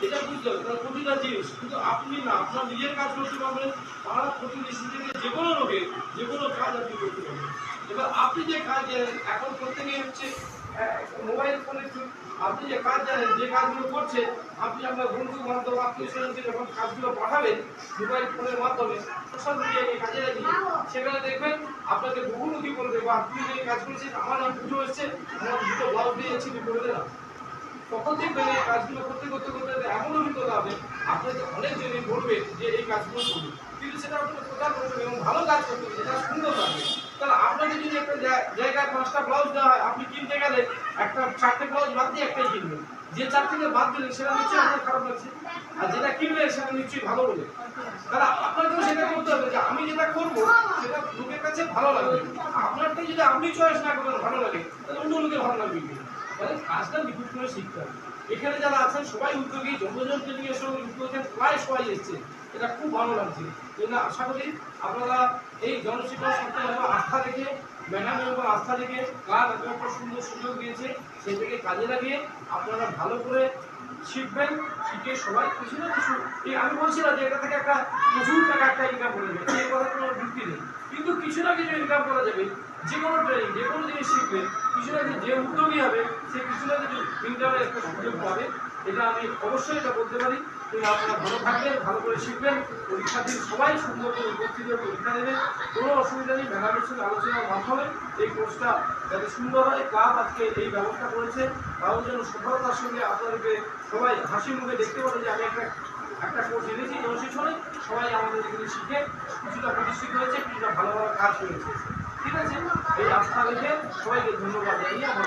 এটা বুঝতে হবে। তার প্রতিটা জিনিস কিন্তু আপনি না আপনার নিজের কাজ করতে পারবেন, পাড়া প্রতিবেশী থেকে যে কোনো লোকের যে কোনো কাজ আপনি করতে পারবেন। এবার আপনি যে কাজ জানেন এখন প্রত্যেকেই হচ্ছে মোবাইল ফোনের যুগ। আপনি যে কাজ জানেন যে কাজগুলো করছে আপনি আপনার বন্ধু বান্ধব আত্মীয় স্বজনকে যখন কাজগুলো পাঠাবেন মোবাইল ফোনের মাধ্যমে সোশ্যাল মিডিয়াকে কাজে লাগিয়ে সেখানে দেখবেন আপনাকে বহুমুখী করবে বা আপনি যে কাজ করেছেন আমার নাম পুজো এসছে আমার দুটো ব্লাউজ দিয়ে যাচ্ছি তুমি করে দেন। তখন দেখবেন এই কাজগুলো করতে করতে করতে এমন অভিজ্ঞতা হবে আপনাকে অনেকজনই বলবে যে এই কাজগুলো করবে, কিন্তু সেটা আপনাকে প্রচার করতে হবে এবং ভালো কাজ করতে হবে, যেটা সুন্দর লাগবে। তাহলে আপনাকে যদি একটা জায়গায় 5টা ব্লাউজ দেওয়া হয় আপনি কিনতে গেলে একটা 4টে ব্লাউজ বাদ দিয়ে একটাই কিনবেন। যে 4 থেকে বাদ দিলেন সেটা নিশ্চয়ই আপনার খারাপ লাগছে, আর যেটা কিনলেন সেটা নিশ্চয়ই ভালো বলে। তাহলে আপনাকেও সেটা করতে হবে যে আমি যেটা করবো সেটা লোকের কাছে ভালো লাগবে। আপনারটাই যদি আপনি চয়েস না করেন ভালো লাগে তাহলে অন্য লোকের ভালো লাগবে কি? তাহলে কাজটা নিখুঁত করে শিখতে হবে। এখানে যারা আছেন সবাই উদ্যোগী, জনজনকে নিয়ে সঙ্গে যুক্ত হয়েছেন, প্রায় সবাই এসছে, এটা খুব ভালো লাগছে। জন্য আশা করি আপনারা এই জনশিক্ষা সপ্তাহে আস্থা রেখে ম্যাডামের উপর আস্থা রেখে ক্লাব এত একটা সুন্দর সুযোগ দিয়েছে সেটাকে কাজে লাগিয়ে আপনারা ভালো করে শিখবেন, শিখে সবাই কিছু না কিছু এই আমি বলছি না যে এটা থেকে একটা প্রচুর টাকা একটা ইনকাম করে যাবে, এই কথা কোনো যুক্তি নেই, কিন্তু কিছু না কিছু ইনকাম করা যাবে। যে কোনো ট্রেনিং যে কোনো জিনিস শিখবে কিছু না কিছু যে উদ্যোগী হবে সে কিছু না কিছু ইনকামের একটা সুযোগ পাবে, এটা আমি অবশ্যই এটা বলতে পারি। কিন্তু আপনারা ভালো থাকবেন, ভালো করে শিখবেন, পরীক্ষা দিন সবাই সুন্দর করে উপস্থিত হয়ে পরীক্ষা দেবেন, কোনো অসুবিধা নেই। ম্যাডামের সঙ্গে আলোচনার মাধ্যমে এই কোর্সটা যাতে সুন্দর হয়, ক্লাব আজকে এই ব্যবস্থা করেছে তাও যেন সফলতার সঙ্গে আপনাদেরকে সবাই হাসি মুখে দেখতে পারে যে আমি একটা কোর্স এনেছি জনশিক্ষণে, সবাই আমাদের এখানে শিখে কিছুটা প্রতিষ্ঠিত হয়েছে, কিছুটা ভালো ভালো কাজ করেছে। ঠিক আছে, এই আস্থা রেখে সবাইকে ধন্যবাদ জানিয়ে